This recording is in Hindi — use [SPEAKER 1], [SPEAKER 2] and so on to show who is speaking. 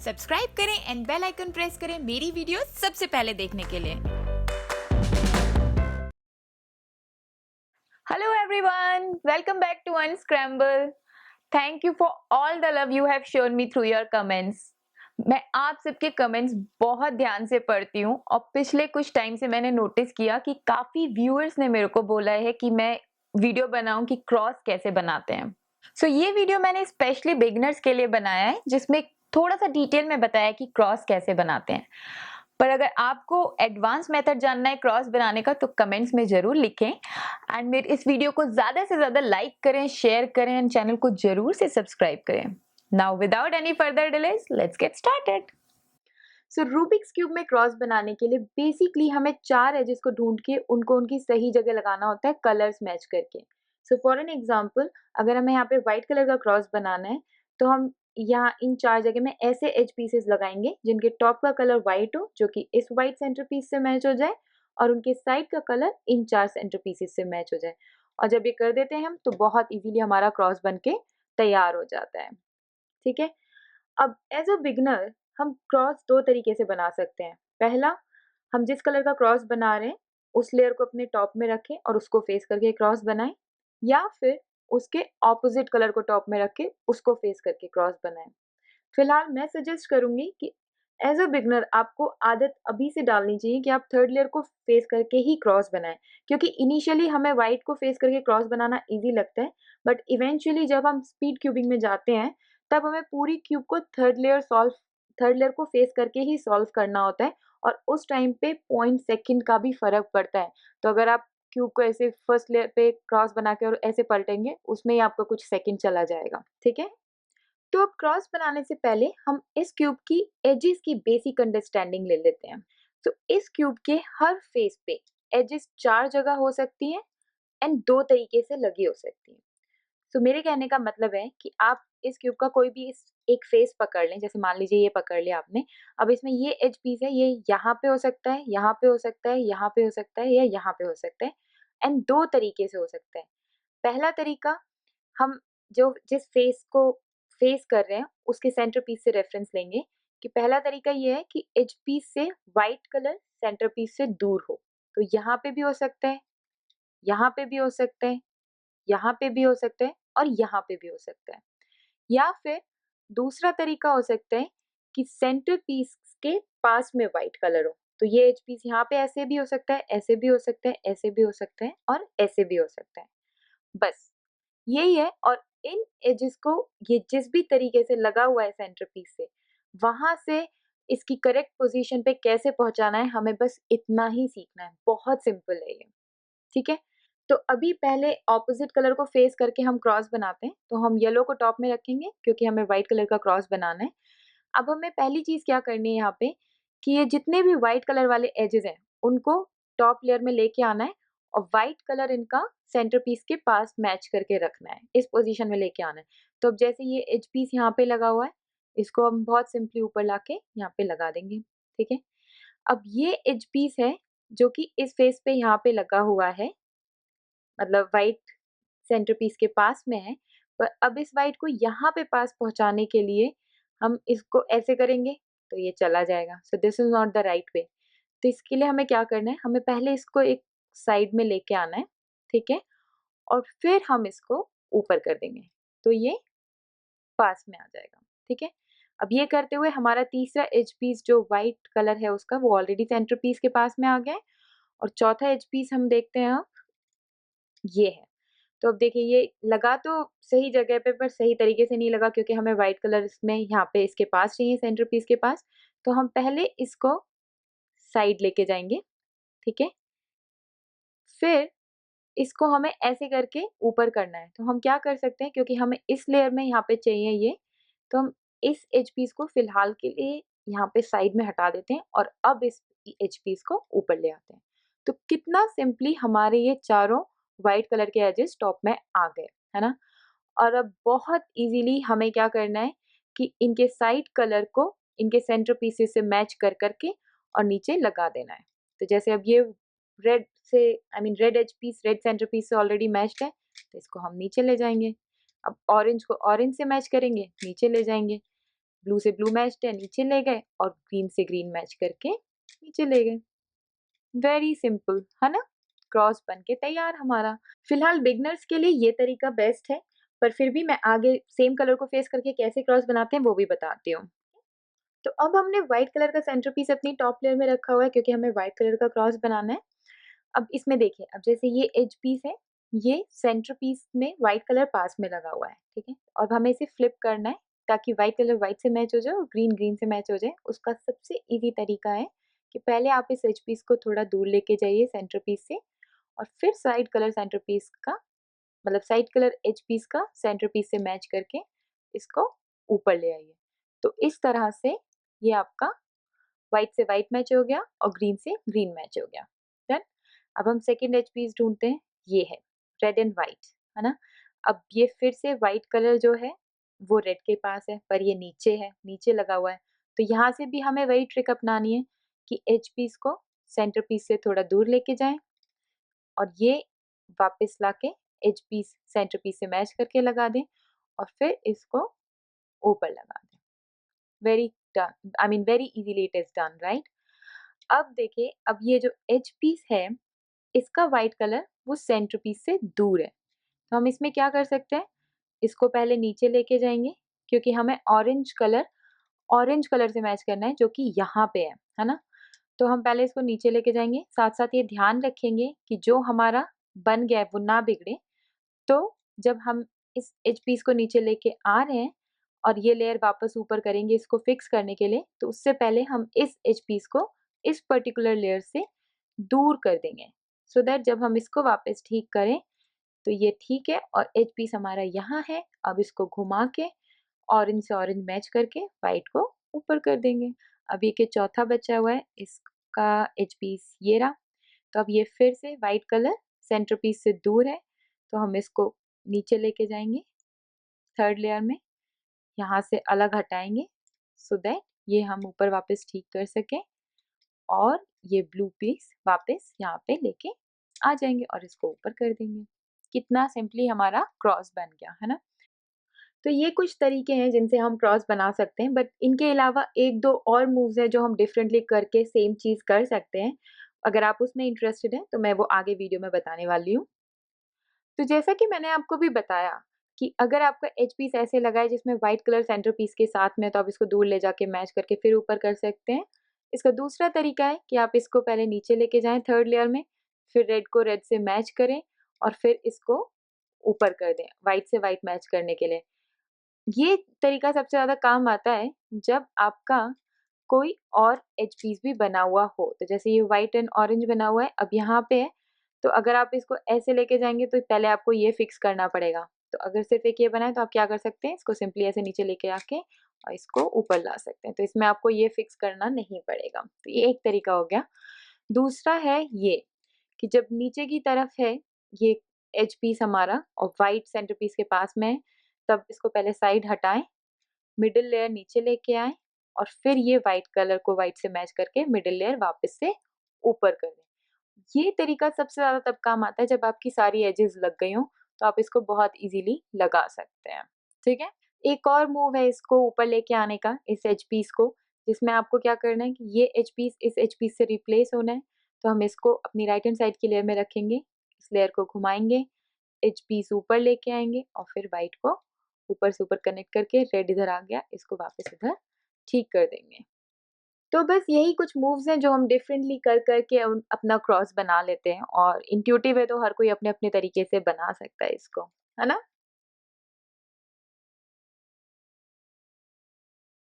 [SPEAKER 1] सब्सक्राइब करें एंड बेल आइकन प्रेस करें मेरी वीडियो सबसे पहले देखने के लिए।
[SPEAKER 2] Hello everyone, welcome back to Unscramble. Thank you for all the love you have shown me through your comments. मैं आप सबके कमेंट्स बहुत ध्यान से पढ़ती हूँ और पिछले कुछ टाइम से मैंने नोटिस किया कि काफ़ी व्यूअर्स ने मेरे को बोला है कि मैं वीडियो बनाऊं कि क्रॉस कैसे बनाते हैं। सो ये वीडियो मैंने स्पेशली बिगिनर्स के लिए बनाया है जिसमें थोड़ा सा डिटेल में बताया कि क्रॉस कैसे बनाते हैं। पर अगर आपको एडवांस मेथड जानना है क्रॉस बनाने का तो कमेंट्स में ज़रूर लिखें एंड मेरे इस वीडियो को ज़्यादा से ज़्यादा लाइक करें, शेयर करें एंड चैनल को ज़रूर से सब्सक्राइब करें। Now without any further delays let's get started. So Rubik's cube में क्रॉस बनाने के लिए बेसिकली हमें 4 एजेस को ढूंढ के उनको उनकी सही जगह लगाना होता है कलर्स मैच करके। सो फॉर एन एग्जांपल अगर हमें यहाँ पे व्हाइट कलर का क्रॉस बनाना है तो हम यहाँ इन 4 जगह में ऐसे एज पीसेस लगाएंगे जिनके टॉप का कलर व्हाइट हो जो कि इस व्हाइट सेंटर पीस से मैच हो जाए और उनके साइड का कलर इन 4 सेंटर पीसेस से मैच हो जाए। और जब ये कर देते हैं हम तो बहुत इजीली हमारा क्रॉस बन के तैयार हो जाता है। ठीक है, अब एज अ बिगनर हम क्रॉस 2 तरीके से बना सकते हैं। पहला, हम जिस कलर का क्रॉस बना रहे हैं उस लेयर को अपने टॉप में रखें और उसको फेस करके क्रॉस बनाएं, या फिर उसके ऑपोजिट कलर को टॉप में रख के उसको फेस करके क्रॉस बनाएं। फिलहाल मैं सजेस्ट करूंगी कि एज अ बिगनर आपको आदत अभी से डालनी चाहिए कि आप थर्ड लेयर को फेस करके ही क्रॉस बनाएं, क्योंकि इनिशियली हमें व्हाइट को फेस करके क्रॉस बनाना इजी लगता है, बट इवेंचुअली जब हम स्पीड क्यूबिंग में जाते हैं तब हमें पूरी क्यूब को थर्ड लेयर को फेस करके ही सॉल्व करना होता है और उस टाइम पे पॉइंट सेकंड का भी फर्क पड़ता है। तो अगर आप क्यूब को ऐसे फर्स्ट लेयर पे क्रॉस बना के और ऐसे पलटेंगे उसमें ही आपका कुछ सेकंड चला जाएगा। ठीक है, तो अब क्रॉस बनाने से पहले हम इस क्यूब की एजेस की बेसिक अंडरस्टैंडिंग ले लेते हैं। तो इस क्यूब के हर फेस पे एजेस 4 जगह हो सकती हैं एंड 2 तरीके से लगी हो सकती हैं। तो मेरे कहने का मतलब है कि आप इस क्यूब का कोई भी एक फेस पकड़ लें, जैसे मान लीजिए ये पकड़ लिया आपने। अब इसमें ये एज पीस है, ये यहाँ पे हो सकता है, यहाँ पे हो सकता है, यहाँ पे हो सकता है या यहाँ पे हो सकता है एंड 2 तरीके से हो सकता है। पहला तरीका, हम जो जिस फेस को फेस कर रहे हैं उसके सेंटर पीस से रेफरेंस लेंगे कि पहला तरीका ये है कि एज पीस से वाइट कलर सेंटर पीस से दूर हो। तो यहाँ पे भी हो सकता है, यहाँ पे भी हो सकता है, यहाँ पे भी हो सकता है और यहाँ पे भी हो सकता है। या फिर दूसरा तरीका हो सकता है कि सेंटर पीस के पास में वाइट कलर हो। तो ये एज पीस यहाँ पे ऐसे भी हो सकता है, ऐसे भी हो सकता है, ऐसे भी हो सकता है और ऐसे भी हो सकता है। बस यही है। और इन एजेस को ये जिस भी तरीके से लगा हुआ है सेंटर पीस से, वहां से इसकी करेक्ट पोजीशन पे कैसे पहुंचाना है हमें बस इतना ही सीखना है। बहुत सिंपल है ये। ठीक है, तो अभी पहले ऑपोजिट कलर को फेस करके हम क्रॉस बनाते हैं। तो हम येलो को टॉप में रखेंगे क्योंकि हमें व्हाइट कलर का क्रॉस बनाना है। अब हमें पहली चीज क्या करनी है यहाँ पे कि ये जितने भी व्हाइट कलर वाले एजेस हैं उनको टॉप लेयर में लेके आना है और व्हाइट कलर इनका सेंटर पीस के पास मैच करके रखना है, इस पोजीशन में लेके आना है। तो अब जैसे ये एज पीस यहाँ पे लगा हुआ है, इसको हम बहुत सिंपली ऊपर लाके यहाँ पे लगा देंगे। ठीक है, अब ये एज पीस है जो कि इस फेस पे यहाँ पे लगा हुआ है, मतलब व्हाइट सेंटर पीस के पास में है। पर अब इस व्हाइट को यहाँ पे पास पहुँचाने के लिए हम इसको ऐसे करेंगे तो ये चला जाएगा। So this is not the right way. तो इसके लिए हमें क्या करना है, हमें पहले इसको एक साइड में लेके आना है। ठीक है, और फिर हम इसको ऊपर कर देंगे तो ये पास में आ जाएगा। ठीक है, अब ये करते हुए हमारा तीसरा एज पीस जो व्हाइट कलर है उसका वो ऑलरेडी सेंटर पीस के पास में आ गया है। और चौथा एज पीस हम देखते हैं अब ये है। तो अब देखिए ये लगा तो सही जगह पे पर सही तरीके से नहीं लगा क्योंकि हमें व्हाइट कलर इसमें यहाँ पे इसके पास चाहिए सेंटर पीस के पास। तो हम पहले इसको साइड लेके जाएंगे। ठीक है, फिर इसको हमें ऐसे करके ऊपर करना है। तो हम क्या कर सकते हैं, क्योंकि हमें इस लेयर में यहाँ पे चाहिए ये, तो हम इस एच पीस को फिलहाल के लिए यहाँ पे साइड में हटा देते हैं और अब इस एच पीस को ऊपर ले आते हैं। तो कितना सिंपली हमारे ये चारों व्हाइट कलर के एजेस टॉप में आ गए, है ना। और अब बहुत इजीली हमें क्या करना है कि इनके साइड कलर को इनके सेंटर पीसेस से मैच कर करके और नीचे लगा देना है। तो जैसे अब ये रेड से red edge piece red centre piece से ऑलरेडी मैच्ड है तो इसको हम नीचे ले जाएंगे। अब ऑरेंज को ऑरेंज से मैच करेंगे, नीचे ले जाएंगे। ब्लू से ब्लू मैच है नीचे ले गए और ग्रीन से ग्रीन मैच करके नीचे ले गए। वेरी सिंपल है ना, क्रॉस बन के तैयार हमारा। फिलहाल बिगनर्स के लिए ये तरीका बेस्ट है, पर फिर भी मैं आगे सेम कलर को फेस करके कैसे क्रॉस बनाते हैं वो भी बताती हूँ। तो अब हमने व्हाइट कलर का सेंटर पीस अपनी टॉप लेयर में रखा हुआ है क्योंकि हमें व्हाइट कलर का क्रॉस बनाना है। अब इसमें देखिए, अब जैसे ये एज पीस है, ये सेंटर पीस में व्हाइट कलर पास में लगा हुआ है, ठीक है। और हमें इसे फ्लिप करना है ताकि व्हाइट कलर व्हाइट से मैच हो जाए और ग्रीन ग्रीन से मैच हो जाए। उसका सबसे इजी तरीका है कि पहले आप इस एज पीस को थोड़ा दूर लेके जाइए सेंटर पीस से, और फिर साइड कलर सेंटर पीस का, मतलब साइड कलर एज पीस का सेंटर पीस से मैच करके इसको ऊपर ले आइए। तो इस तरह से ये आपका व्हाइट से व्हाइट मैच हो गया और ग्रीन से ग्रीन मैच हो गया। डन। अब हम सेकंड एज पीस ढूंढते हैं, ये है रेड एंड व्हाइट, है ना। अब ये फिर से व्हाइट कलर जो है वो रेड के पास है, पर ये नीचे है, नीचे लगा हुआ है। तो यहाँ से भी हमें वही ट्रिक अपनानी है कि एज पीस को सेंटर पीस से थोड़ा दूर लेके जाएं और ये वापस लाके एज पीस सेंटर पीस से मैच करके लगा दें और फिर इसको ऊपर लगा दें। Very done, I mean very easily it is done, right. अब देखिए, अब ये जो एज पीस है इसका व्हाइट कलर वो सेंटर पीस से दूर है, तो हम इसमें क्या कर सकते हैं, इसको पहले नीचे लेके जाएंगे क्योंकि हमें ऑरेंज कलर से मैच करना है जो कि यहाँ पे है ना। तो हम पहले इसको नीचे लेके जाएंगे, साथ साथ ये ध्यान रखेंगे कि जो हमारा बन गया है वो ना बिगड़े। तो जब हम इस एज पीस को नीचे लेके आ रहे हैं और ये लेयर वापस ऊपर करेंगे इसको फिक्स करने के लिए, तो उससे पहले हम इस एज पीस को इस पर्टिकुलर लेयर से दूर कर देंगे, सो दैट जब हम इसको वापस ठीक करें तो ये ठीक है और एज पीस हमारा यहाँ है। अब इसको घुमा के ऑरेंज से ऑरेंज मैच करके व्हाइट को ऊपर कर देंगे। अब ये के चौथा बचा हुआ है, इसका एज पीस ये रहा। तो अब ये फिर से व्हाइट कलर सेंटर पीस से दूर है, तो हम इसको नीचे लेके जाएंगे थर्ड लेयर में, यहाँ से अलग हटाएंगे सो दैट ये हम ऊपर वापस ठीक कर सकें और ये ब्लू पीस वापस यहाँ पे लेके आ जाएंगे और इसको ऊपर कर देंगे। कितना सिंपली हमारा क्रॉस बन गया, है ना। तो ये कुछ तरीके हैं जिनसे हम क्रॉस बना सकते हैं, बट इनके अलावा एक दो और मूव्स हैं जो हम डिफरेंटली करके सेम चीज़ कर सकते हैं। अगर आप उसमें इंटरेस्टेड हैं तो मैं वो आगे वीडियो में बताने वाली हूँ। तो जैसा कि मैंने आपको भी बताया कि अगर आपका एज पीस ऐसे लगा है जिसमें व्हाइट कलर सेंटर पीस के साथ में, तो आप इसको दूर ले जाके मैच करके फिर ऊपर कर सकते हैं। इसका दूसरा तरीका है कि आप इसको पहले नीचे लेके जाएं थर्ड लेयर में, फिर रेड को रेड से मैच करें और फिर इसको ऊपर कर दें व्हाइट से व्हाइट मैच करने के लिए। ये तरीका सबसे ज़्यादा काम आता है जब आपका कोई और एज पीस भी बना हुआ हो। तो जैसे ये व्हाइट एंड ऑरेंज बना हुआ है, अब यहाँ पे है, तो अगर आप इसको ऐसे लेके जाएंगे तो पहले आपको ये फिक्स करना पड़ेगा। तो अगर सिर्फ एक ये बना है तो आप क्या कर सकते हैं, इसको सिंपली ऐसे नीचे लेके आके और इसको ऊपर ला सकते हैं, तो इसमें आपको ये फिक्स करना नहीं पड़ेगा। तो ये एक तरीका हो गया। दूसरा है ये कि जब नीचे की तरफ है ये एज पीस हमारा और व्हाइट सेंटर पीस के पास में है, तब इसको पहले साइड हटाएं, मिडिल लेयर नीचे लेके आएं और फिर ये व्हाइट कलर को व्हाइट से मैच करके मिडिल लेयर वापस से ऊपर कर दें। ये तरीका सबसे ज़्यादा तब काम आता है जब आपकी सारी एजेस लग गई हों, तो आप इसको बहुत इजीली लगा सकते हैं, ठीक है। एक और मूव है इसको ऊपर लेके आने का, इस एज पीस को, जिसमें आपको क्या करना है कि ये एज पीस इस एज पीस से रिप्लेस होना है। तो हम इसको अपनी राइट हैंड साइड की लेयर में रखेंगे, इस लेयर को घुमाएंगे, एज पीस ऊपर लेके आएंगे और फिर व्हाइट को ऊपर से ऊपर कनेक्ट करके, रेड इधर आ गया, इसको वापस इधर ठीक कर देंगे। तो बस यही कुछ मूव्स हैं जो हम डिफरेंटली कर करके अपना क्रॉस बना लेते हैं, और इंट्यूटिव है तो हर कोई अपने अपने तरीके से बना सकता है इसको, है ना।